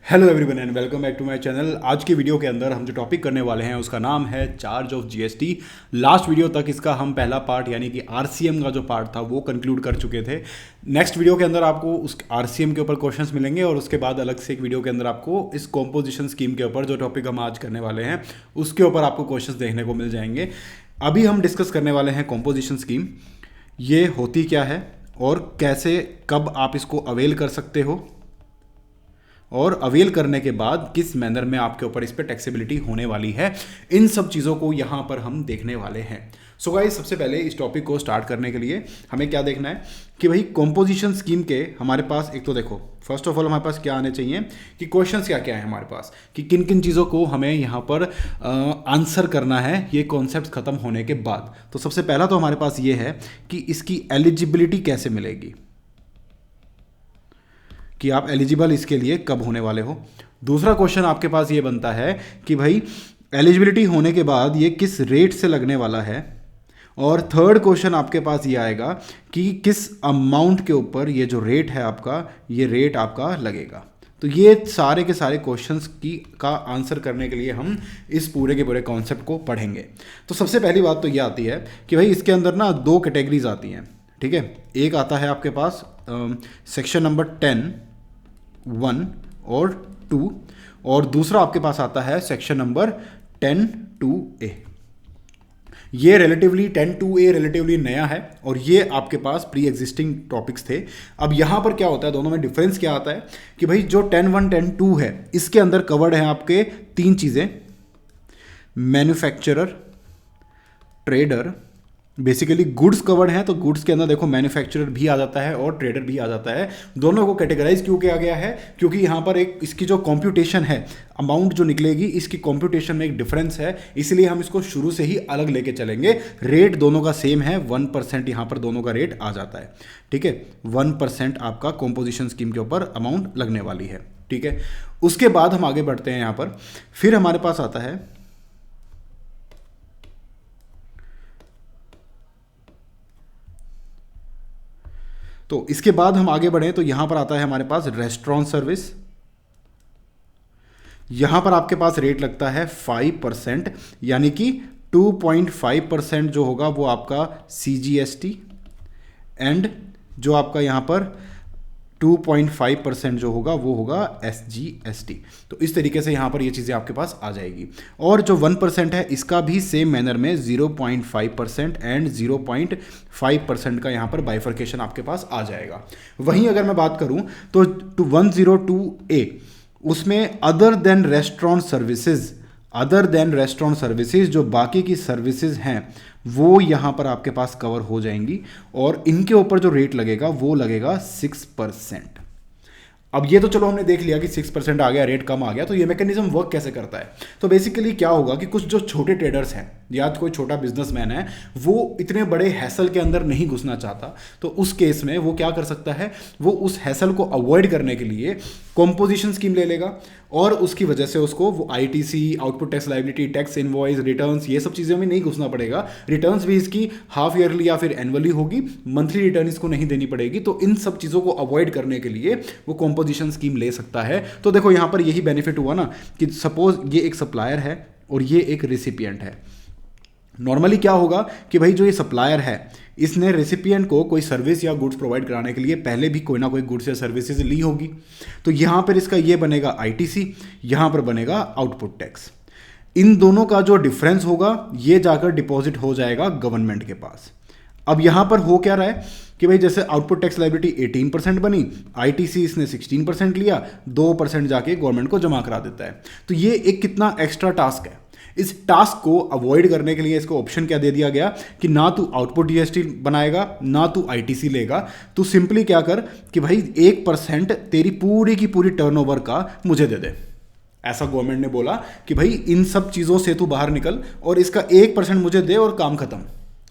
Hello everyone and welcome back to my channel. आज की video के अंदर हम जो टॉपिक करने वाले हैं उसका नाम है charge of GST. Last video तक इसका हम पहला पार्ट यानी कि आरसीएम का जो पार्ट था वो कंक्लूड कर चुके थे। नेक्स्ट वीडियो के अंदर आपको उस आरसीएम के ऊपर क्वेश्चंस मिलेंगे और उसके बाद अलग से एक वीडियो के अंदर आपको इस कॉम्पोजिशन स्कीम के ऊपर जो टॉपिक हम आज करने वाले हैं उसके ऊपर आपको क्वेश्चंस देखने को मिल जाएंगे। अभी हम डिस्कस करने वाले हैं कॉम्पोजिशन स्कीम। ये होती क्या है और कैसे कब आप इसको अवेल कर सकते हो और अवेल करने के बाद किस मैनर में आपके ऊपर इस पर टैक्सेबिलिटी होने वाली है, इन सब चीज़ों को यहाँ पर हम देखने वाले हैं। सो गाइस, सबसे पहले इस टॉपिक को स्टार्ट करने के लिए हमें क्या देखना है कि भाई कॉम्पोजिशन स्कीम के हमारे पास एक तो देखो फर्स्ट ऑफ ऑल हमारे पास क्या आने चाहिए कि क्वेश्चंस क्या क्या है हमारे पास, कि किन किन चीज़ों को हमें यहाँ पर आंसर करना है ये कॉन्सेप्ट खत्म होने के बाद। तो सबसे पहला तो हमारे पास ये है कि इसकी एलिजिबिलिटी कैसे मिलेगी, कि आप एलिजिबल इसके लिए कब होने वाले हो। दूसरा क्वेश्चन आपके पास ये बनता है कि भाई एलिजिबिलिटी होने के बाद ये किस रेट से लगने वाला है। और थर्ड क्वेश्चन आपके पास ये आएगा कि किस अमाउंट के ऊपर ये जो रेट है आपका, ये रेट आपका लगेगा। तो ये सारे के सारे क्वेश्चंस का आंसर करने के लिए हम इस पूरे के पूरे कॉन्सेप्ट को पढ़ेंगे। तो सबसे पहली बात तो ये आती है कि भाई इसके अंदर ना दो कैटेगरीज आती हैं, ठीक है। एक आता है आपके पास सेक्शन नंबर 10(1) और 2, और दूसरा आपके पास आता है सेक्शन नंबर 10(2)(a). ये रिलेटिवली 10(2)(a) रिलेटिवली नया है और ये आपके पास प्री एग्जिस्टिंग टॉपिक्स थे। अब यहाँ पर क्या होता है, दोनों में डिफरेंस क्या आता है कि भाई जो 10(1) 10(2) है इसके अंदर कवर्ड है आपके तीन चीज़ें, manufacturer, trader, basically goods covered हैं। तो गुड्स के अंदर देखो मैन्युफैक्चरर भी आ जाता है और ट्रेडर भी आ जाता है। दोनों को कैटेगराइज क्यों किया गया है, क्योंकि यहाँ पर एक इसकी जो कॉम्प्यूटेशन है, अमाउंट जो निकलेगी इसकी कॉम्प्यूटेशन में एक डिफरेंस है, इसलिए हम इसको शुरू से ही अलग लेके चलेंगे। रेट दोनों का सेम है, 1% यहाँ पर दोनों का रेट आ जाता है, ठीक है। 1% आपका कॉम्पोजिशन स्कीम के ऊपर अमाउंट लगने वाली है, ठीक है। उसके बाद हम आगे बढ़ते हैं यहाँ पर, फिर हमारे पास आता है तो इसके बाद हम आगे बढ़े तो यहां पर आता है हमारे पास रेस्टोरेंट सर्विस। यहां पर आपके पास रेट लगता है 5%, यानी कि 2.5% जो होगा वो आपका CGST एंड जो आपका यहां पर 2.5% जो होगा वो होगा SGST। तो इस तरीके से यहाँ पर ये चीज़ें आपके पास आ जाएगी। और जो 1% है इसका भी सेम मैनर में 0.5% एंड 0.5% का यहाँ पर बाइफर्केशन आपके पास आ जाएगा। वहीं अगर मैं बात करूँ तो 102(a) उसमें अदर देन रेस्टोरेंट सर्विसेज जो बाकी की सर्विसेज हैं वो यहाँ पर आपके पास कवर हो जाएंगी और इनके ऊपर जो रेट लगेगा वो लगेगा 6%। अब ये तो चलो हमने देख लिया कि 6% आ गया, रेट कम आ गया। तो ये मैकेनिज्म वर्क कैसे करता है, तो बेसिकली क्या होगा कि कुछ जो छोटे ट्रेडर्स हैं या कोई छोटा बिजनेसमैन है वो इतने बड़े हैसल के अंदर नहीं घुसना चाहता, तो उस केस में वो क्या कर सकता है, वो उस हैसल को अवॉइड करने के लिए कॉम्पोजिशन स्कीम ले लेगा और उसकी वजह से उसको वो ITC, output tax liability, tax invoice, returns, ये सब चीज़ों में नहीं घुसना पड़ेगा। रिटर्न्स भी इसकी हाफ ईयरली या फिर एनुअली होगी, मंथली रिटर्न इसको नहीं देनी पड़ेगी। तो इन सब चीज़ों को अवॉइड करने के लिए वो कॉम्पोजिशन स्कीम ले सकता है। तो देखो यहाँ पर यही बेनिफिट हुआ ना कि सपोज ये एक सप्लायर है और ये एक रिसिपिएंट है। नॉर्मली क्या होगा कि भाई जो ये सप्लायर है इसने रेसिपिएंट को कोई सर्विस या गुड्स प्रोवाइड कराने के लिए पहले भी कोई ना कोई गुड्स या सर्विसेज ली होगी। तो यहाँ पर इसका ये बनेगा ITC, यहाँ पर बनेगा आउटपुट टैक्स। इन दोनों का जो डिफरेंस होगा ये जाकर डिपॉजिट हो जाएगा गवर्नमेंट के पास। अब यहाँ पर हो क्या रहा है कि भाई जैसे आउटपुट टैक्स लायबिलिटी 18% बनी, ITC इसने 16% लिया, 2% जाके गवर्नमेंट को जमा करा देता है। तो ये एक कितना एक्स्ट्रा टास्क है। इस टास्क को अवॉइड करने के लिए इसको ऑप्शन क्या दे दिया गया कि ना तू आउटपुट GST बनाएगा ना तू ITC लेगा, तू सिंपली क्या कर कि भाई 1% तेरी पूरी की पूरी टर्नओवर का मुझे दे दे। ऐसा गवर्नमेंट ने बोला कि भाई इन सब चीज़ों से तू बाहर निकल और इसका 1% मुझे दे और काम खत्म,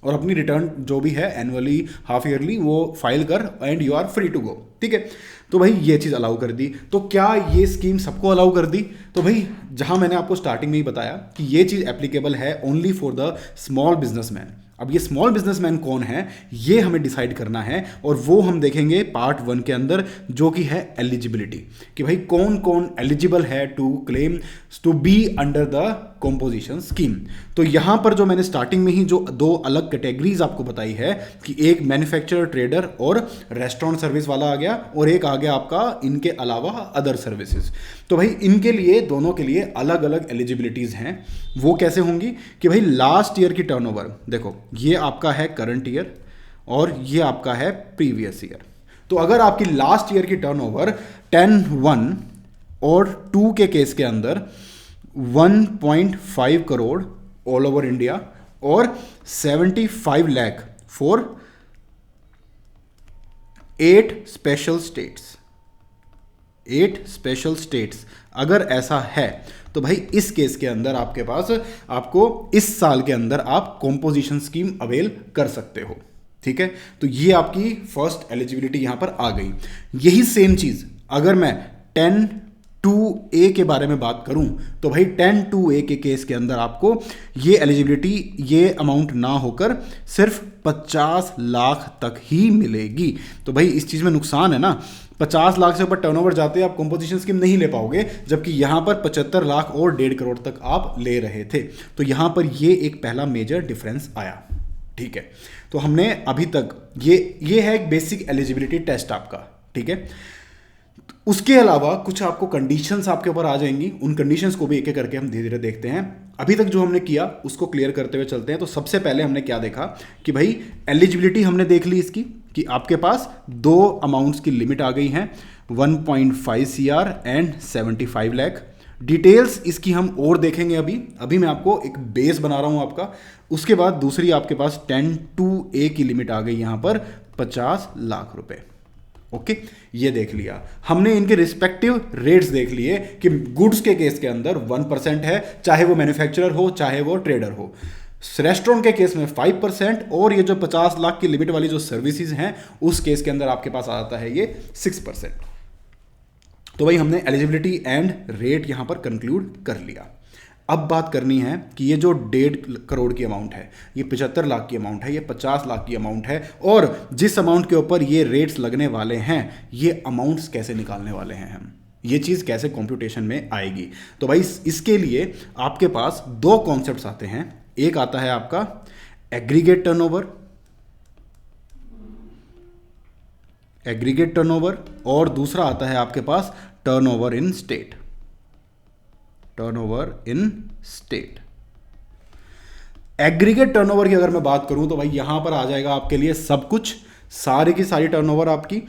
और अपनी रिटर्न जो भी है एनुअली, हाफ ईयरली, वो फाइल कर and you are free to go, ठीक है। तो भाई ये चीज़ अलाउ कर दी। तो क्या ये स्कीम सबको अलाउ कर दी? तो भाई जहां मैंने आपको स्टार्टिंग में ही बताया कि ये चीज़ एप्लीकेबल है only for the small businessman. अब ये स्मॉल बिजनेसमैन कौन है ये हमें डिसाइड करना है, और वो हम देखेंगे पार्ट 1 के अंदर, जो कि है एलिजिबिलिटी, कि भाई कौन कौन एलिजिबल है to claim to be under the composition scheme. तो यहां पर जो मैंने स्टार्टिंग में ही जो दो अलग कैटेगरीज आपको बताई है कि एक मैन्युफैक्चरर ट्रेडर और रेस्टोरेंट सर्विस वाला आ गया, और एक आ गया आपका इनके अलावा अदर सर्विसेज। तो भाई इनके लिए दोनों के लिए अलग अलग एलिजिबिलिटीज हैं। वो कैसे होंगी कि भाई लास्ट ईयर की टर्नओवर, देखो ये आपका है करंट ईयर और ये आपका है प्रीवियस ईयर। तो अगर आपकी लास्ट ईयर की टर्नओवर 10(1) और 2 के केस के अंदर 1.5 करोड़ ऑल ओवर इंडिया और 75 लाख फॉर 8 स्पेशल स्टेट्स, अगर ऐसा है तो भाई इस केस के अंदर आपके पास आपको इस साल के अंदर आप कॉम्पोजिशन स्कीम अवेल कर सकते हो। ठीक है, तो ये आपकी फर्स्ट एलिजिबिलिटी यहां पर आ गई। यही सेम चीज अगर मैं 10(2)A के बारे में बात करूं तो भाई 10(2)A के केस के अंदर आपको ये एलिजिबिलिटी, ये अमाउंट ना होकर सिर्फ 50 लाख तक ही मिलेगी। तो भाई इस चीज में नुकसान है ना, 50 लाख से ऊपर टर्नओवर जाते हैं आप कॉम्पोजिशन स्कीम नहीं ले पाओगे, जबकि यहां पर 75 लाख और 1.5 करोड़ तक आप ले रहे थे। तो यहां पर ये एक पहला मेजर डिफरेंस आया। ठीक है, तो हमने अभी तक ये है एक बेसिक एलिजिबिलिटी टेस्ट आपका। ठीक है, उसके अलावा कुछ आपको कंडीशंस आपके ऊपर आ जाएंगी, उन कंडीशंस को भी एक एक करके हम धीरे धीरे देखते हैं। अभी तक जो हमने किया उसको क्लियर करते हुए चलते हैं। तो सबसे पहले हमने क्या देखा कि भाई एलिजिबिलिटी हमने देख ली इसकी कि आपके पास दो अमाउंट्स की लिमिट आ गई है, 1.5 CR एंड 75 लाख। डिटेल्स इसकी हम और देखेंगे। अभी मैं आपको एक बेस बना रहा हूं आपका। उसके बाद दूसरी आपके पास 10(2)A की लिमिट आ गई यहां पर 50 लाख रुपए। ओके, ये देख लिया हमने। इनके रिस्पेक्टिव रेट्स देख लिए कि गुड्स के केस के अंदर 1% है, चाहे वो मैन्युफैक्चरर हो चाहे वो ट्रेडर हो। रेस्टोरेंट के केस में 5%, और ये जो 50 लाख की लिमिट वाली जो सर्विसेज हैं उस केस के अंदर आपके पास आ जाता है ये 6%। तो भाई हमने एलिजिबिलिटी एंड रेट यहां पर कंक्लूड कर लिया। अब बात करनी है कि ये जो 1.5 करोड़ की अमाउंट है, ये 75 लाख की अमाउंट है, ये 50 लाख की अमाउंट है, और जिस अमाउंट के ऊपर ये रेट्स लगने वाले हैं ये अमाउंट्स कैसे निकालने वाले हैं हम, ये चीज़ कैसे कंप्यूटेशन में आएगी। तो भाई इसके लिए आपके पास दो कॉन्सेप्ट्स आते हैं। एक आता है आपका एग्रीगेट टर्नओवर, और दूसरा आता है आपके पास turnover in state. Aggregate turnover की अगर मैं बात करूं तो भाई यहां पर आ जाएगा आपके लिए सब कुछ, सारी की सारी टर्नओवर आपकी।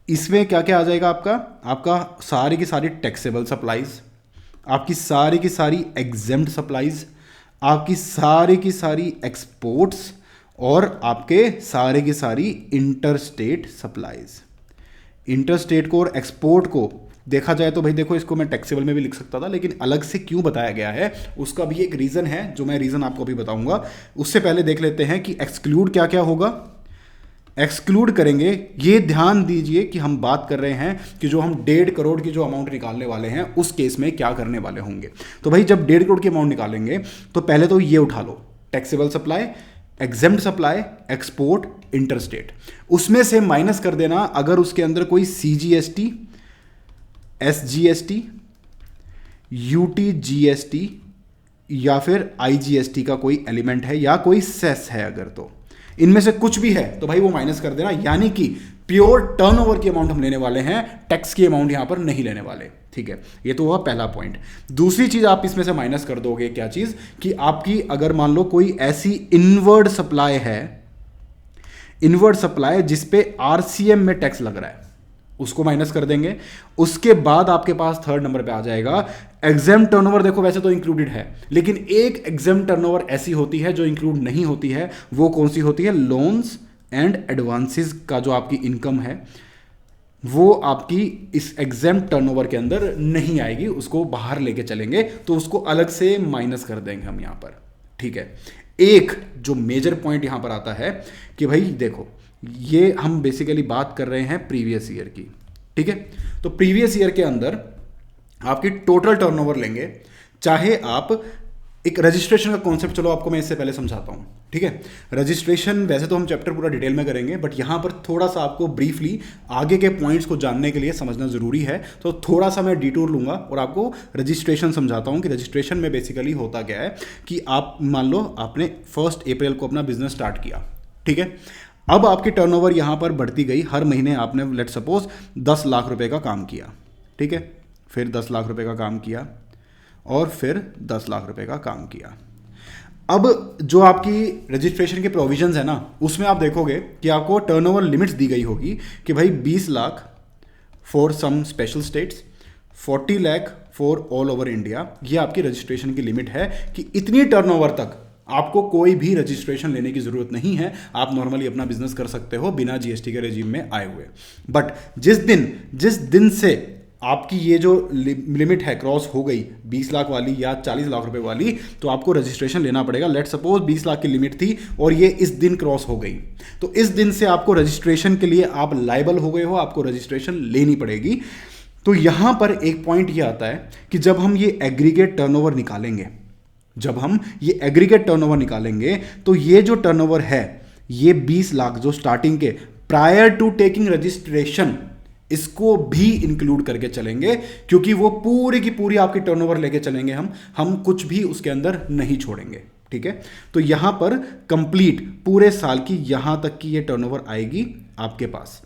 इसमें क्या क्या आ जाएगा आपका सारी की सारी टैक्सेबल सप्लाईज, आपकी सारी की सारी एग्जेम्प्ट सप्लाईज, आपकी सारी की सारी एक्सपोर्ट्स, और आपके सारे की सारी इंटरस्टेट सप्लाईज। इंटरस्टेट को और एक्सपोर्ट को देखा जाए तो भाई देखो, इसको मैं टैक्सेबल में भी लिख सकता था, लेकिन अलग से क्यों बताया गया है उसका भी एक रीज़न है, जो मैं रीज़न आपको अभी बताऊंगा। उससे पहले देख लेते हैं कि एक्सक्लूड क्या क्या होगा। एक्सक्लूड करेंगे, ये ध्यान दीजिए कि हम बात कर रहे हैं कि जो हम 1.5 करोड़ की जो अमाउंट निकालने वाले हैं उस केस में क्या करने वाले होंगे। तो भाई जब 1.5 करोड़ की अमाउंट निकालेंगे तो पहले तो ये उठा लो, taxable supply, exempt supply, export, interstate. उसमें से माइनस कर देना अगर उसके अंदर कोई CGST, SGST, UTGST या फिर IGST का कोई एलिमेंट है या कोई सेस है, अगर तो इनमें से कुछ भी है तो भाई वो माइनस कर देना। यानी कि प्योर टर्नओवर की अमाउंट हम लेने वाले हैं, टैक्स की अमाउंट यहां पर नहीं लेने वाले। ठीक है, ये तो हुआ पहला पॉइंट। दूसरी चीज आप इसमें से माइनस कर दोगे, क्या चीज कि आपकी अगर मान लो कोई ऐसी इनवर्ड सप्लाई है, इनवर्ड सप्लाई जिस पे RCM में टैक्स लग रहा है, उसको माइनस कर देंगे। उसके बाद आपके पास थर्ड नंबर पे आ जाएगा एग्जेम्प्ट टर्नओवर। देखो वैसे तो इंक्लूडेड है, लेकिन एक एग्जेम्प्ट टर्नओवर ऐसी होती है जो इंक्लूड नहीं होती है। वो कौन सी होती है? लोन्स एंड एडवांसेस का जो आपकी इनकम है वो आपकी इस एग्जेम्प्ट टर्नओवर के अंदर नहीं आएगी, उसको बाहर लेके चलेंगे, तो उसको अलग से माइनस कर देंगे हम यहां पर। ठीक है, एक जो मेजर पॉइंट यहां पर आता है कि भाई देखो, ये हम बेसिकली बात कर रहे हैं प्रीवियस ईयर की। ठीक है, तो प्रीवियस ईयर के अंदर आपकी टोटल टर्नओवर लेंगे, चाहे आप एक रजिस्ट्रेशन का कॉन्सेप्ट चलो आपको मैं इससे पहले समझाता हूँ, ठीक है। रजिस्ट्रेशन वैसे तो हम चैप्टर पूरा डिटेल में करेंगे, बट यहाँ पर थोड़ा सा आपको ब्रीफली आगे के पॉइंट्स को जानने के लिए समझना ज़रूरी है, तो थोड़ा सा मैं डिटूर लूँगा और आपको रजिस्ट्रेशन समझाता हूँ कि रजिस्ट्रेशन में बेसिकली होता क्या है कि आप मान लो आपने 1 अप्रैल को अपना बिजनेस स्टार्ट किया, ठीक है। अब आपकी टर्नओवर यहाँ पर बढ़ती गई, हर महीने आपने लेट सपोज 10 लाख रुपए का काम किया, ठीक है, फिर 10 लाख रुपए का काम किया और फिर 10 लाख रुपए का काम किया। अब जो आपकी रजिस्ट्रेशन के प्रोविजंस है ना, उसमें आप देखोगे कि आपको टर्नओवर लिमिट्स दी गई होगी कि भाई 20 lakh for some special states, 40 lakh for all over India. ये आपकी रजिस्ट्रेशन की लिमिट है कि इतनी टर्नओवर तक आपको कोई भी रजिस्ट्रेशन लेने की ज़रूरत नहीं है, आप नॉर्मली अपना बिजनेस कर सकते हो बिना जीएसटी के रेजिम में आए हुए। बट जिस दिन से आपकी ये जो लिमिट है क्रॉस हो गई 20 लाख वाली या 40 लाख रुपए वाली, तो आपको रजिस्ट्रेशन लेना पड़ेगा। लेट सपोज 20 लाख की लिमिट थी और ये इस दिन क्रॉस हो गई, तो इस दिन से आपको रजिस्ट्रेशन के लिए आप लायबल हो गए हो, आपको रजिस्ट्रेशन लेनी पड़ेगी। तो यहां पर एक पॉइंट ये आता है कि जब हम ये एग्रीगेट टर्नओवर निकालेंगे, तो ये जो टर्नओवर है ये 20 लाख जो स्टार्टिंग के प्रायर टू टेकिंग रजिस्ट्रेशन, इसको भी इंक्लूड करके चलेंगे, क्योंकि वो पूरी की पूरी आपकी टर्नओवर लेके चलेंगे, हम कुछ भी उसके अंदर नहीं छोड़ेंगे, ठीक है। तो यहां पर कंप्लीट पूरे साल की यहां तक की ये टर्नओवर आएगी आपके पास,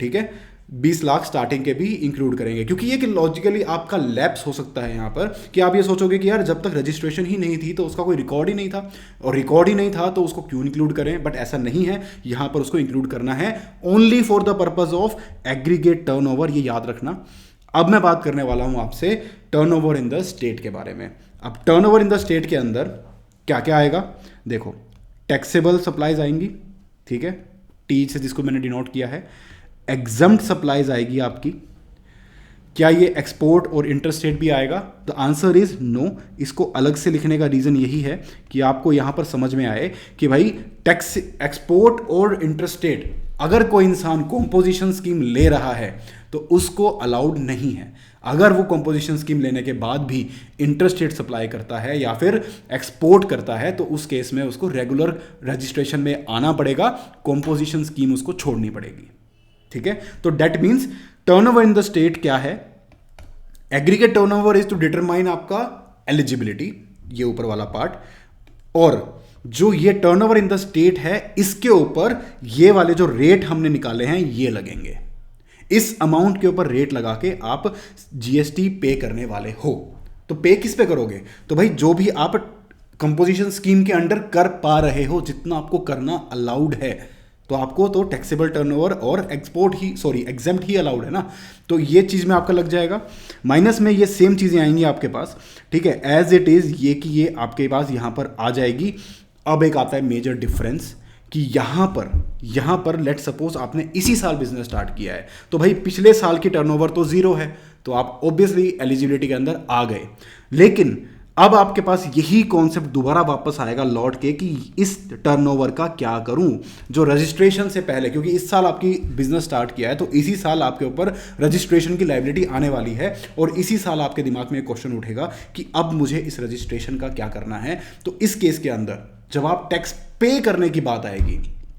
ठीक है। 20 लाख स्टार्टिंग के भी इंक्लूड करेंगे, क्योंकि ये कि लॉजिकली आपका लैप्स हो सकता है यहाँ पर कि आप ये सोचोगे कि यार जब तक रजिस्ट्रेशन ही नहीं थी तो उसका कोई रिकॉर्ड ही नहीं था, और रिकॉर्ड ही नहीं था तो उसको क्यों इंक्लूड करें। बट ऐसा नहीं है, यहाँ पर उसको इंक्लूड करना है only for the purpose of aggregate turnover, ये याद रखना। अब मैं बात करने वाला हूँ आपसे टर्नओवर इन द स्टेट के बारे में। अब टर्नओवर इन द स्टेट के अंदर क्या क्या आएगा, देखो टैक्सेबल सप्लाईज आएंगी, ठीक है, टी से जिसको मैंने डिनोट किया है। एग्जम्प्ट सप्लाईज आएगी आपकी। क्या ये एक्सपोर्ट और इंटरस्टेट भी आएगा? The answer is no. इसको अलग से लिखने का रीज़न यही है कि आपको यहाँ पर समझ में आए कि भाई टैक्स, एक्सपोर्ट और इंटरस्टेट, अगर कोई इंसान कॉम्पोजिशन स्कीम ले रहा है तो उसको अलाउड नहीं है। अगर वो कॉम्पोजिशन स्कीम लेने के बाद भी इंटरस्टेट सप्लाई करता है या फिर एक्सपोर्ट करता है तो उस केस में उसको रेगुलर रजिस्ट्रेशन में आना पड़ेगा, कॉम्पोजिशन स्कीम उसको छोड़नी पड़ेगी, ठीक है। तो that means turnover in the state क्या है, aggregate turnover is to determine आपका एलिजिबिलिटी, ये ऊपर वाला पार्ट, और जो ये टर्नओवर इन द स्टेट है इसके ऊपर ये वाले जो रेट हमने निकाले हैं ये लगेंगे। इस अमाउंट के ऊपर रेट लगा के आप जीएसटी पे करने वाले हो। तो पे किस पे करोगे, तो भाई जो भी आप कंपोजिशन स्कीम के अंडर कर पा रहे हो, जितना आपको करना अलाउड है, तो आपको तो टैक्सेबल टर्नओवर और एग्जम्प्ट ही अलाउड है ना, तो ये चीज़ में आपका लग जाएगा। माइनस में ये सेम चीज़ें आएंगी आपके पास, ठीक है, एज इट इज़ ये कि ये आपके पास यहाँ पर आ जाएगी। अब एक आता है मेजर डिफरेंस कि यहाँ पर लेट सपोज आपने इसी साल बिजनेस स्टार्ट किया है, तो भाई पिछले साल की टर्नओवर तो जीरो है, तो आप ऑब्वियसली एलिजिबिलिटी के अंदर आ गए। लेकिन अब आपके पास यही कॉन्सेप्ट दोबारा वापस आएगा लौट के कि इस टर्नओवर का क्या करूं जो रजिस्ट्रेशन से पहले, क्योंकि इस साल आपकी बिजनेस स्टार्ट किया है तो इसी साल आपके ऊपर रजिस्ट्रेशन की लायबिलिटी आने वाली है, और इसी साल आपके दिमाग में एक क्वेश्चन उठेगा कि अब मुझे इस रजिस्ट्रेशन का क्या करना है। तो इस केस के अंदर जब आप टैक्स पे करने की बात आएगी,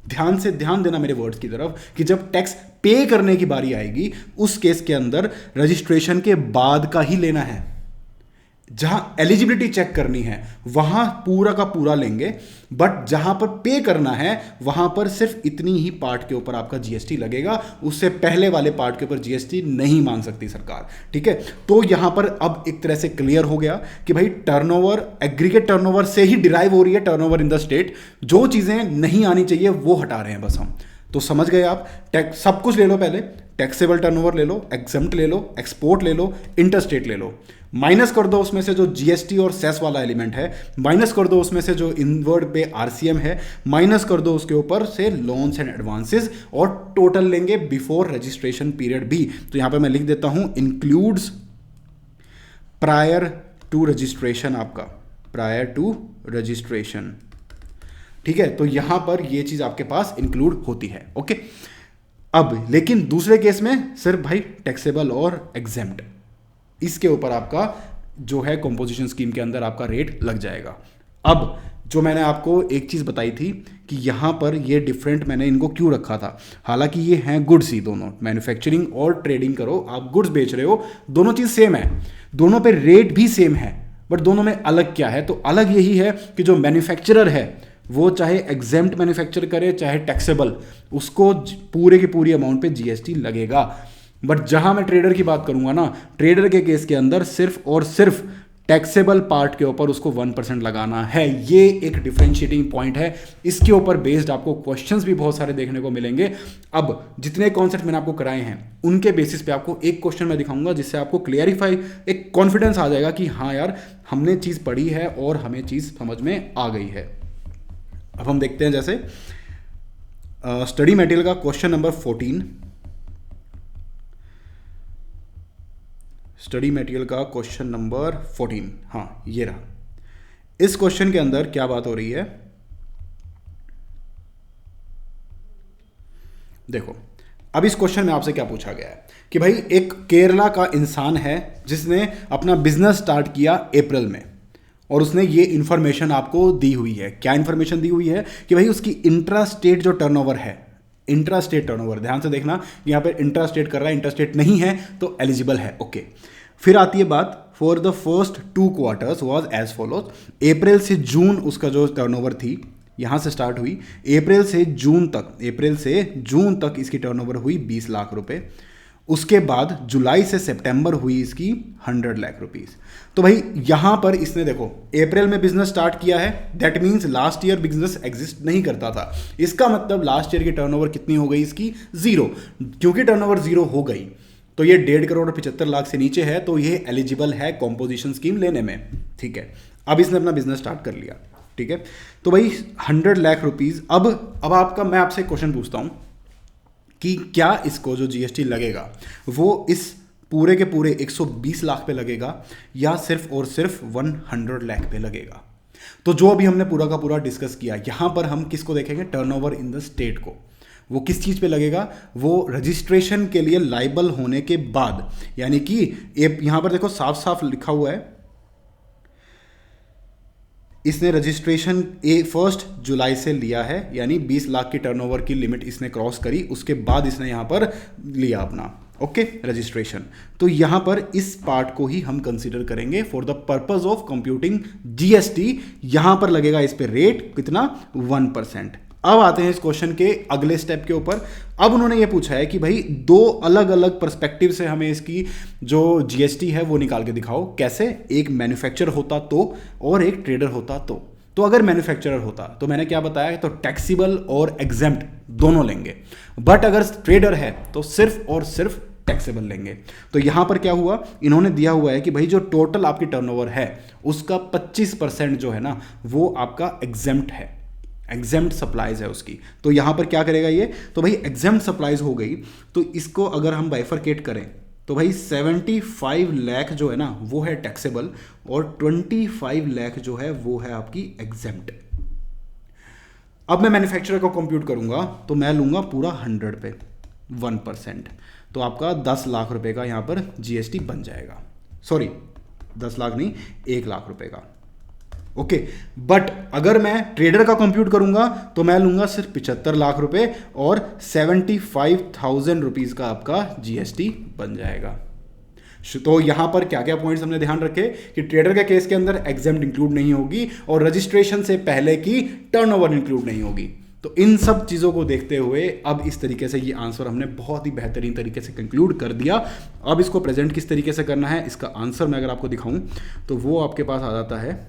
ध्यान देना मेरे वर्ड्स की तरफ, कि जब टैक्स पे करने की बारी आएगी उस केस के अंदर रजिस्ट्रेशन के बाद का ही लेना है। जहां एलिजिबिलिटी चेक करनी है वहां पूरा का पूरा लेंगे, बट जहां पर पे करना है वहां पर सिर्फ इतनी ही पार्ट के ऊपर आपका जीएसटी लगेगा, उससे पहले वाले पार्ट के ऊपर जीएसटी नहीं मांग सकती सरकार, ठीक है। तो यहां पर अब एक तरह से क्लियर हो गया कि भाई टर्नओवर, एग्रीगेट टर्नओवर से ही डिराइव हो रही है टर्नओवर इन द स्टेट। जो चीजें नहीं आनी चाहिए वो हटा रहे हैं बस हम। तो समझ गए आप, सब कुछ ले लो, पहले टैक्सेबल टर्नओवर ले लो, एग्जम्प्ट ले लो, एक्सपोर्ट ले लो, इंटरस्टेट ले लो, माइनस कर दो उसमें से जो जीएसटी और सेस वाला एलिमेंट है, माइनस कर दो उसमें से जो इनवर्ड पे आरसीएम है, माइनस कर दो उसके ऊपर से लोन्स एंड एडवांसेस, और टोटल लेंगे बिफोर रजिस्ट्रेशन पीरियड भी। तो यहां पे मैं लिख देता हूं इंक्लूड्स प्रायर टू रजिस्ट्रेशन, आपका प्रायर टू रजिस्ट्रेशन, ठीक है। तो यहां पर ये चीज आपके पास इंक्लूड होती है, ओके। अब लेकिन दूसरे केस में सिर्फ भाई टैक्सेबल और एग्जेम्प्ट, इसके ऊपर आपका जो है कंपोजिशन स्कीम के अंदर आपका रेट लग जाएगा। अब जो मैंने आपको एक चीज़ बताई थी कि यहाँ पर ये डिफरेंट मैंने इनको क्यों रखा था, हालांकि ये हैं गुड्स ही दोनों, मैन्युफैक्चरिंग और ट्रेडिंग करो, आप गुड्स बेच रहे हो, दोनों चीज़ सेम है, दोनों पे रेट भी सेम है, बट दोनों में अलग क्या है, तो अलग यही है कि जो मैन्युफैक्चरर है वो चाहे एग्जेम्प्ट मैन्युफैक्चर करे चाहे टैक्सेबल, उसको पूरे की पूरी अमाउंट पे जीएसटी लगेगा। बट जहां मैं ट्रेडर की बात करूंगा ना, ट्रेडर के केस के अंदर सिर्फ और सिर्फ टैक्सेबल पार्ट के ऊपर उसको 1% लगाना है। ये एक डिफरेंशिएटिंग पॉइंट है, इसके ऊपर बेस्ड आपको क्वेश्चंस भी बहुत सारे देखने को मिलेंगे। अब जितने कॉन्सेप्ट मैंने आपको कराए हैं उनके बेसिस पे आपको एक क्वेश्चन मैं दिखाऊंगा जिससे आपको क्लियरिफाई, एक कॉन्फिडेंस आ जाएगा कि हाँ यार हमने चीज़ पढ़ी है और हमें चीज़ समझ में आ गई है। अब हम देखते हैं जैसे स्टडी मटेरियल का क्वेश्चन नंबर 14, स्टडी मटेरियल का क्वेश्चन नंबर 14, हाँ ये रहा। इस क्वेश्चन के अंदर क्या बात हो रही है, देखो अब इस क्वेश्चन में आपसे क्या पूछा गया है कि भाई एक केरला का इंसान है जिसने अपना बिजनेस स्टार्ट किया अप्रैल में, और उसने ये इंफॉर्मेशन आपको दी हुई है। क्या इंफॉर्मेशन दी हुई है कि भाई उसकी इंट्रा स्टेट जो टर्नओवर है, इंट्रा स्टेट टर्नओवर, ध्यान से देखना यहाँ पे इंट्रा स्टेट कर रहा है, इंट्रा स्टेट नहीं है तो एलिजिबल है, ओके। फिर आती है बात, for the first 2 quarters was as follows, April से जून उसका जो टर्नओवर थी यहाँ से स्टार्ट हुई, अप्रैल से जून तक इसकी टर्नओवर हुई 20 लाख रुपए। उसके बाद जुलाई से सितंबर हुई इसकी 100 लाख रुपीस। तो भाई यहां पर इसने देखो अप्रैल में बिजनेस स्टार्ट किया है, that means last year business exist नहीं करता था, इसका मतलब लास्ट ईयर की टर्नओवर कितनी हो गई इसकी, 0। क्योंकि टर्नओवर 0 हो गई तो ये 1.5 करोड़ 75 लाख से नीचे है, तो ये एलिजिबल है कॉम्पोजिशन स्कीम लेने में, ठीक है। अब इसने अपना बिजनेस स्टार्ट कर लिया, ठीक है। तो भाई 100 लाख रुपीज। अब आपका, मैं आपसे क्वेश्चन पूछता हूं कि क्या इसको जो जीएसटी लगेगा वो इस पूरे के पूरे 120 लाख पे लगेगा या सिर्फ और सिर्फ 100 लाख पे लगेगा। तो जो अभी हमने पूरा का पूरा डिस्कस किया, यहां पर हम किसको देखेंगे, टर्नओवर इन द स्टेट को, वो किस चीज पे लगेगा, वो रजिस्ट्रेशन के लिए लाइबल होने के बाद, यानी कि यहां पर देखो साफ साफ लिखा हुआ है, इसने रजिस्ट्रेशन 1 जुलाई से लिया है, यानी 20 लाख की टर्नओवर की लिमिट इसने क्रॉस करी, उसके बाद इसने यहां पर लिया अपना, ओके, रजिस्ट्रेशन। तो यहां पर इस पार्ट को ही हम कंसीडर करेंगे for the purpose of computing GST. यहां पर लगेगा इस पे रेट कितना, 1%। अब आते हैं इस क्वेश्चन के अगले स्टेप के ऊपर। अब उन्होंने ये पूछा है कि भाई 2 अलग अलग पर्सपेक्टिव से हमें इसकी जो जीएसटी है वो निकाल के दिखाओ। कैसे, एक मैन्युफैक्चरर होता तो और एक ट्रेडर होता तो अगर मैन्युफैक्चरर होता तो मैंने क्या बताया है, तो टैक्सेबल और एग्जेम्प्ट दोनों लेंगे, बट अगर ट्रेडर है तो सिर्फ और सिर्फ टैक्सेबल लेंगे। तो यहां पर क्या हुआ, इन्होंने दिया हुआ है कि भाई जो टोटल आपकी टर्नओवर है उसका 25% जो है ना वो आपका एग्जेम्प्ट है, एग्जेम्प्ट सप्लाईज है उसकी। तो यहां पर क्या करेगा ये, तो भाई एग्जेम्प्ट सप्लाईज हो गई, तो इसको अगर हम बाइफरकेट करें तो भाई 75 लाख जो है ना वो है टैक्सेबल और 25 लाख जो है वो है आपकी एग्जेम्प्ट। अब मैं मैन्युफैक्चरर को कंप्यूट करूंगा तो मैं लूंगा पूरा 100 पे 1%, तो आपका 10 लाख रुपए का यहां पर जीएसटी बन जाएगा। सॉरी 10 लाख नहीं, 1 लाख रुपए का, ओके। बट अगर मैं ट्रेडर का कंप्यूट करूंगा तो मैं लूंगा सिर्फ 75 लाख रुपए और 75,000 रुपीज का आपका जीएसटी बन जाएगा। तो यहां पर क्या क्या पॉइंट्स हमने ध्यान रखे कि ट्रेडर के केस के अंदर एग्जेम्प्ट इंक्लूड नहीं होगी और रजिस्ट्रेशन से पहले की टर्नओवर इंक्लूड नहीं होगी। तो इन सब चीज़ों को देखते हुए अब इस तरीके से ये आंसर हमने बहुत ही बेहतरीन तरीके से कंक्लूड कर दिया। अब इसको प्रेजेंट किस तरीके से करना है, इसका आंसर मैं अगर आपको दिखाऊं तो वो आपके पास आ जाता है,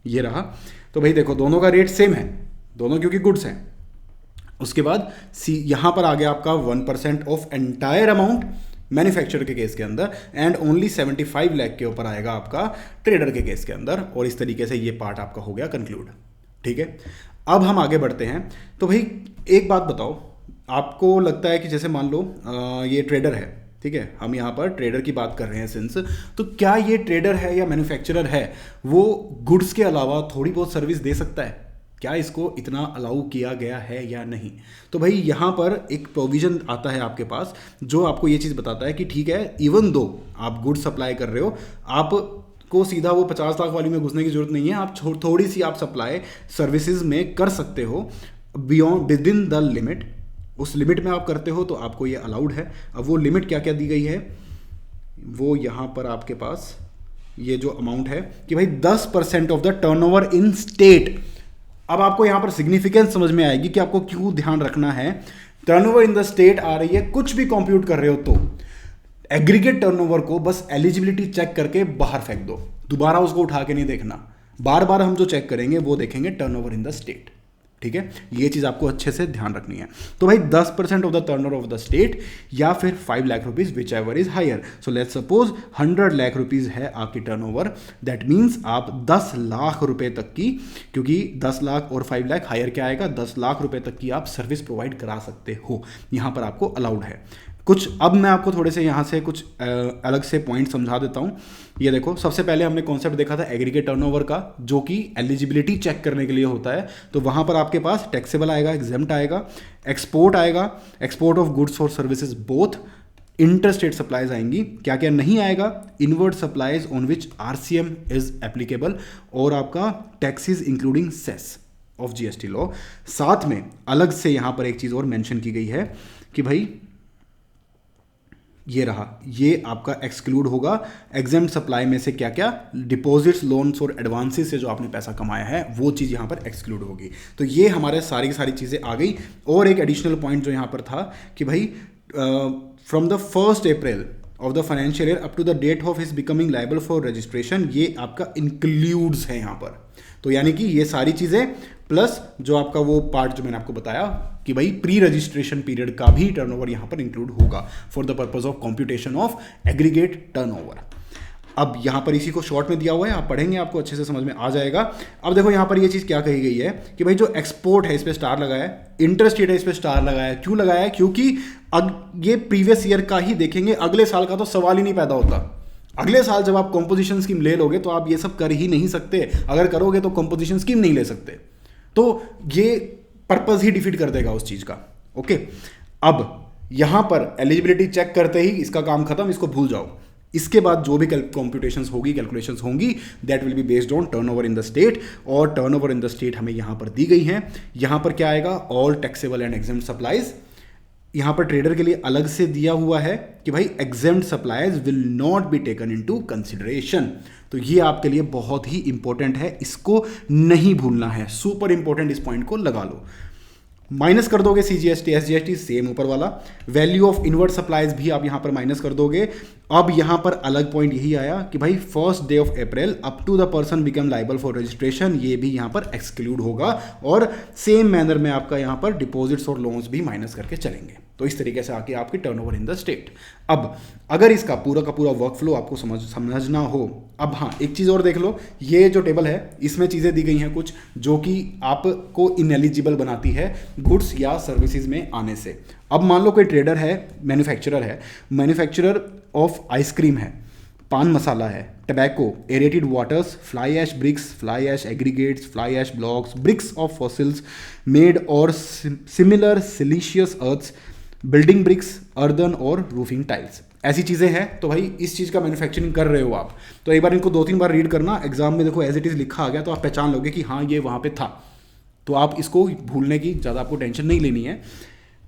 ये रहा। तो भाई देखो दोनों का रेट सेम है, दोनों क्योंकि गुड्स हैं। उसके बाद यहां पर आ गया आपका 1% ऑफ एंटायर अमाउंट मैन्युफैक्चरर के केस के अंदर एंड ओनली 75 लाख के ऊपर आएगा आपका ट्रेडर के केस के अंदर, और इस तरीके से ये पार्ट आपका हो गया कंक्लूड, ठीक है। अब हम आगे बढ़ते हैं। तो भाई एक बात बताओ, आपको लगता है कि जैसे मान लो ये ट्रेडर है, ठीक है, हम यहाँ पर ट्रेडर की बात कर रहे हैं सिंस, तो क्या ये ट्रेडर है या मैन्युफैक्चरर है वो गुड्स के अलावा थोड़ी बहुत सर्विस दे सकता है? क्या इसको इतना अलाउ किया गया है या नहीं। तो भाई यहाँ पर एक प्रोविजन आता है आपके पास जो आपको ये चीज़ बताता है कि ठीक है, इवन दो आप गुड सप्लाई कर रहे हो, आप को सीधा वो 50 लाख वाली में घुसने की जरूरत नहीं है, आप थोड़ी सी आप सप्लाई सर्विसेज में कर सकते हो beyond with in the limit. उस लिमिट में आप करते हो तो आपको ये अलाउड है। अब वो लिमिट क्या क्या दी गई है, वो यहाँ पर आपके पास ये जो अमाउंट है कि भाई 10% of the turnover in state. अब आपको यहाँ पर सिग्निफिकेंस समझ में आएगी कि आपको क्यों ध्यान रखना है। टर्नओवर इन द स्टेट आ रही है, कुछ भी कंप्यूट कर रहे हो तो एग्रीगेट टर्नओवर को बस एलिजिबिलिटी चेक करके बाहर फेंक दो, दोबारा उसको उठा के नहीं देखना। बार बार हम जो चेक करेंगे वो देखेंगे टर्नओवर इन द स्टेट। ठीक है, ये चीज आपको अच्छे से ध्यान रखनी है। तो भाई 10% of the turnover of the state या फिर 5 lakh rupees whichever is higher. So let's suppose 100 lakh rupees है आपकी टर्नओवर, दैट मीन्स आप 10 लाख रुपए तक की, क्योंकि 10 लाख और 5 लाख हायर क्या आएगा, 10 लाख रुपए तक की आप सर्विस प्रोवाइड करा सकते हो, यहां पर आपको अलाउड है कुछ। अब मैं आपको थोड़े से यहाँ से कुछ अलग से पॉइंट समझा देता हूँ। ये देखो, सबसे पहले हमने कॉन्सेप्ट देखा था एग्रीगेट टर्नओवर का, जो कि एलिजिबिलिटी चेक करने के लिए होता है। तो वहाँ पर आपके पास टैक्सेबल आएगा, एग्जेम्प्ट आएगा, एक्सपोर्ट आएगा, एक्सपोर्ट ऑफ गुड्स और सर्विसेज बोथ, इंटरस्टेट सप्लाईज आएंगी। क्या क्या नहीं आएगा, inward supplies on which RCM is applicable, और आपका taxes including cess of GST law. साथ में अलग से यहाँ पर एक चीज़ और मेंशन की गई है कि भाई ये रहा, ये आपका एक्सक्लूड होगा एग्जेम्प्ट सप्लाई में से क्या क्या, डिपॉजिट्स, लोन्स और एडवांसेस से जो आपने पैसा कमाया है वो चीज़ यहाँ पर एक्सक्लूड होगी। तो ये हमारे सारी की सारी चीज़ें आ गई। और एक एडिशनल पॉइंट जो यहाँ पर था कि भाई from the 1st April of the financial year up to the date of his becoming liable for registration, ये आपका इंक्लूड्स है यहाँ पर। तो यानी कि ये सारी चीज़ें प्लस जो आपका वो पार्ट जो मैंने आपको बताया कि भाई प्री रजिस्ट्रेशन पीरियड का भी टर्नओवर यहाँ पर इंक्लूड होगा for the purpose of computation of aggregate turnover. अब यहाँ पर इसी को शॉर्ट में दिया हुआ है, आप पढ़ेंगे आपको अच्छे से समझ में आ जाएगा। अब देखो यहाँ पर ये चीज़ क्या कही गई है कि भाई जो एक्सपोर्ट है इस पर स्टार लगाया है, इंटरस्टेट है इस पर स्टार लगाया है। क्यों लगाया है, क्योंकि ये प्रीवियस ईयर का ही देखेंगे, अगले साल का तो सवाल ही नहीं पैदा होता। अगले साल जब आप कंपोजिशन स्कीम ले लोगे तो आप ये सब कर ही नहीं सकते, अगर करोगे तो कंपोजिशन स्कीम नहीं ले सकते, तो ये पर्पस ही डिफीट कर देगा उस चीज का। ओके, अब यहां पर एलिजिबिलिटी चेक करते ही इसका काम खत्म, इसको भूल जाओ। इसके बाद जो भी कंप्यूटेशंस होगी, कैलकुलेशंस होंगी, that will be based on turnover in the state. और टर्नओवर इन द स्टेट हमें यहां पर दी गई है। यहां पर क्या आएगा, all taxable and exempt supplies. यहां पर ट्रेडर के लिए अलग से दिया हुआ है कि भाई exempt supplies will not be taken into consideration. तो ये आपके लिए बहुत ही इंपॉर्टेंट है, इसको नहीं भूलना है, सुपर इंपॉर्टेंट, इस पॉइंट को लगा लो। माइनस कर दोगे CGST SGST सेम ऊपर वाला, वैल्यू ऑफ इनवर्ड सप्लाईज भी आप यहां पर माइनस कर दोगे। अब यहां पर अलग पॉइंट यही आया कि भाई 1st day of April up to the person become liable for registration, ये भी यहां पर एक्सक्लूड होगा। और सेम मैनर में आपका यहां पर डिपॉजिट्स और लोन्स भी माइनस करके चलेंगे। तो इस तरीके से आके आपकी टर्नओवर इन द स्टेट। अब अगर इसका पूरा का पूरा वर्क फ्लो आपको समझना हो, अब हाँ एक चीज़ और देख लो, ये जो टेबल है इसमें चीज़ें दी गई हैं कुछ जो कि आपको इनएलिजिबल बनाती है गुड्स या सर्विसेज में आने से। अब मान लो कोई ट्रेडर है, मैन्युफैक्चरर ऑफ आइसक्रीम है, पान मसाला है, tobacco, aerated waters, fly ash bricks, fly ash aggregates, fly ash blocks, bricks of fossils made और similar siliceous earths, building bricks, earthen और रूफिंग टाइल्स, ऐसी चीज़ें हैं। तो भाई इस चीज़ का मैन्युफैक्चरिंग कर रहे हो आप, तो एक बार इनको 2-3 बार रीड करना, एग्जाम में देखो एज इट इज़ लिखा आ गया तो आप पहचान लोगे कि हाँ ये वहाँ पे था। तो आप इसको भूलने की ज़्यादा आपको टेंशन नहीं लेनी है।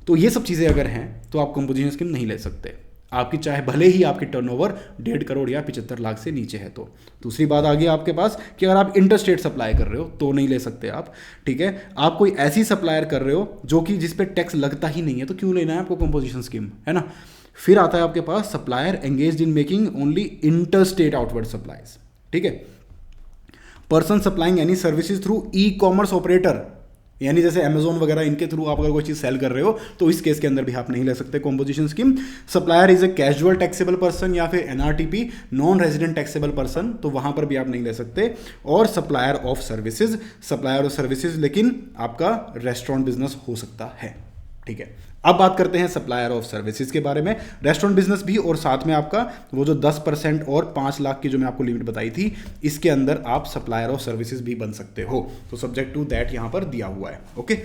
तो ये सब चीज़ें अगर हैं तो आप कंपोजिशन स्कीम नहीं ले सकते, आपकी चाहे भले ही आपकी टर्नओवर 1.5 करोड़ या 75 लाख से नीचे है। तो दूसरी बात आ गई आपके पास कि अगर आप इंटरस्टेट सप्लाई कर रहे हो तो नहीं ले सकते आप। ठीक है, आप कोई ऐसी सप्लायर कर रहे हो जो कि जिस पे टैक्स लगता ही नहीं है, तो क्यों लेना है आपको कंपोजिशन स्कीम, है ना। फिर आता है आपके पास supplier engaged in making only interstate outward supplies. ठीक है, person supplying any services through e-commerce operator, यानी जैसे अमेजोन वगैरह इनके थ्रू आप अगर कोई चीज़ सेल कर रहे हो तो इस केस के अंदर भी आप नहीं ले सकते composition scheme. Supplier is a casual taxable person या फिर NRTP, non resident taxable person, तो वहां पर भी आप नहीं ले सकते। और सप्लायर ऑफ सर्विसेज लेकिन आपका रेस्टोरेंट बिजनेस हो सकता है। ठीक है, अब बात करते हैं सप्लायर ऑफ सर्विसेज के बारे में। रेस्टोरेंट बिजनेस भी और साथ में आपका वो जो 10% और 5 लाख की जो मैं आपको लिमिट बताई थी, इसके अंदर आप सप्लायर ऑफ सर्विसेज भी बन सकते हो। तो सब्जेक्ट टू दैट यहां पर दिया हुआ है। ओके,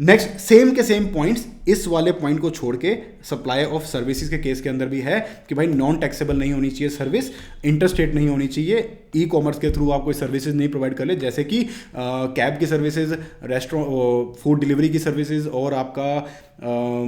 नेक्स्ट सेम के सेम पॉइंट्स इस वाले पॉइंट को छोड़ के सप्लाई ऑफ सर्विसेज के केस के अंदर भी है कि भाई नॉन टैक्सेबल नहीं होनी चाहिए सर्विस, इंटरस्टेट नहीं होनी चाहिए, ई कॉमर्स के थ्रू आप कोई सर्विसेज नहीं प्रोवाइड कर ले, जैसे कि कैब की सर्विसेज, रेस्टोरेंट फूड डिलीवरी की सर्विसेज और आपका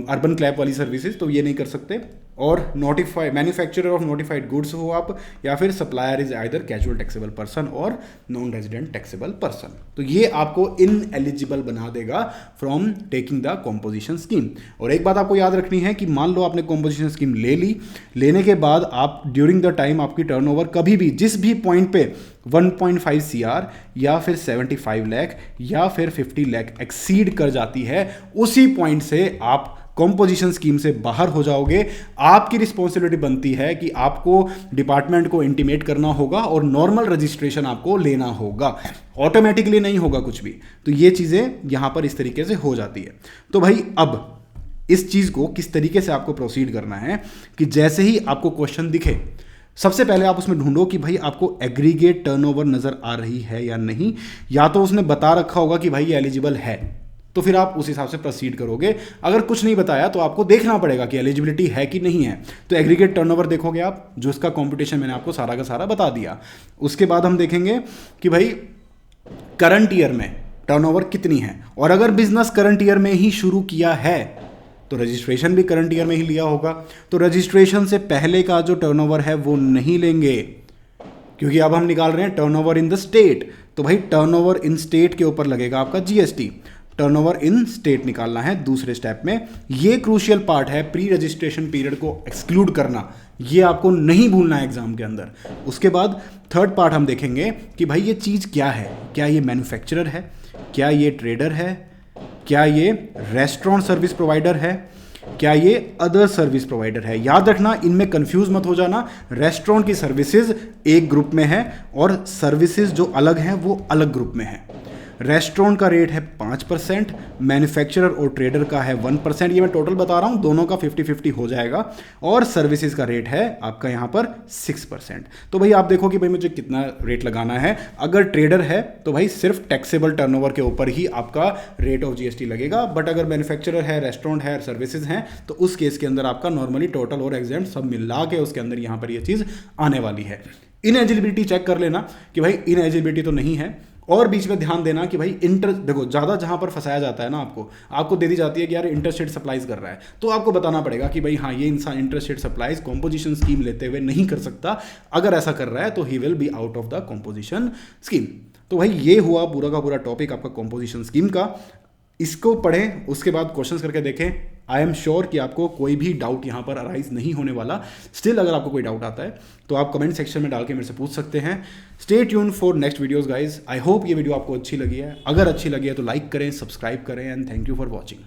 अर्बन क्लैब वाली सर्विसेज, तो ये नहीं कर सकते। और notified manufacturer of notified goods हो आप, या फिर supplier is either casual taxable person और नॉन रेजिडेंट टैक्सेबल पर्सन। तो ये आपको इनएलिजिबल बना देगा from taking the composition scheme. और एक बात आपको याद रखनी है कि मान लो आपने कॉम्पोजिशन स्कीम ले ली, लेने के बाद आप ड्यूरिंग द टाइम आपकी टर्नओवर कभी भी जिस भी पॉइंट पे 1.5 CR या फिर 75 लाख या फिर 50 लाख एक्सीड कर जाती है, उसी पॉइंट से आप कॉम्पोजिशन स्कीम से बाहर हो जाओगे। आपकी रिस्पॉन्सिबिलिटी बनती है कि आपको डिपार्टमेंट को इंटीमेट करना होगा और नॉर्मल रजिस्ट्रेशन आपको लेना होगा, ऑटोमेटिकली नहीं होगा कुछ भी। तो ये चीज़ें यहां पर इस तरीके से हो जाती है। तो भाई अब इस चीज़ को किस तरीके से आपको प्रोसीड करना है कि जैसे ही आपको क्वेश्चन दिखे, सबसे पहले आप उसमें ढूंढो कि भाई आपको एग्रीगेट टर्नओवर नजर आ रही है या नहीं, या तो उसने बता रखा होगा कि भाई ये एलिजिबल है, तो फिर आप उस हिसाब से प्रोसीड करोगे। अगर कुछ नहीं बताया तो आपको देखना पड़ेगा कि एलिजिबिलिटी है कि नहीं है। तो एग्रीगेट टर्नओवर देखोगे आप, जो इसका कंपटीशन मैंने आपको सारा का सारा बता दिया। उसके बाद हम देखेंगे कि भाई करंट ईयर में टर्नओवर कितनी है, और अगर बिजनेस करंट ईयर में ही शुरू किया है तो रजिस्ट्रेशन भी करंट ईयर में ही लिया होगा। तो रजिस्ट्रेशन से पहले का जो टर्नओवर है वो नहीं लेंगे, क्योंकि अब हम निकाल रहे हैं टर्नओवर इन द स्टेट। तो भाई टर्नओवर इन स्टेट के ऊपर लगेगा आपका GST। टर्नओवर इन स्टेट निकालना है दूसरे स्टेप में। ये क्रूशियल पार्ट है, प्री रजिस्ट्रेशन पीरियड को एक्सक्लूड करना, ये आपको नहीं भूलना है एग्जाम के अंदर। उसके बाद थर्ड पार्ट हम देखेंगे कि भाई ये चीज़ क्या है, क्या ये मैन्युफैक्चरर है, क्या ये ट्रेडर है, क्या ये रेस्टोरेंट सर्विस प्रोवाइडर है, क्या ये अदर सर्विस प्रोवाइडर है। याद रखना, इनमें कंफ्यूज मत हो जाना। रेस्टोरेंट की सर्विसेज एक ग्रुप में है और सर्विसेज जो अलग हैं वो अलग ग्रुप में है। रेस्टोरेंट का रेट है 5%, मैन्युफैक्चरर और ट्रेडर का है 1%। ये मैं टोटल बता रहा हूँ, दोनों का 50-50 हो जाएगा। और सर्विसेज का रेट है आपका यहाँ पर 6%। तो भाई आप देखो कि भाई मुझे कितना रेट लगाना है। अगर ट्रेडर है तो भाई सिर्फ टैक्सेबल टर्नओवर के ऊपर ही आपका रेट ऑफ GST लगेगा, बट अगर मैन्युफैक्चरर है, रेस्टोरेंट है, सर्विसेज हैं, तो उस केस के अंदर आपका नॉर्मली टोटल और एग्जेम्प्ट सब मिला के उसके अंदर यहाँ पर ये चीज़ आने वाली है। इनएलिजिबिलिटी चेक कर लेना कि भाई इनएलिजिबिलिटी तो नहीं है। और बीच में ध्यान देना कि भाई देखो ज़्यादा जहाँ पर फंसाया जाता है ना, आपको दे दी जाती है कि यार इंटरस्टेट सप्लाईज कर रहा है, तो आपको बताना पड़ेगा कि भाई हाँ ये इंसान इंटरस्टेट सप्लाईज कॉम्पोजिशन स्कीम लेते हुए नहीं कर सकता। अगर ऐसा कर रहा है तो he will be out of the composition scheme. तो भाई ये हुआ पूरा का पूरा टॉपिक आपका कॉम्पोजिशन स्कीम का। इसको पढ़ें, उसके बाद क्वेश्चंस करके देखें। आई एम श्योर कि आपको कोई भी डाउट यहाँ पर अराइज नहीं होने वाला। स्टिल अगर आपको कोई डाउट आता है तो आप कमेंट सेक्शन में डाल के मेरे से पूछ सकते हैं। Stay tune for next videos guys. I hope ये वीडियो आपको अच्छी लगी है। अगर अच्छी लगी है तो लाइक करें, सब्सक्राइब करें, and thank you for watching.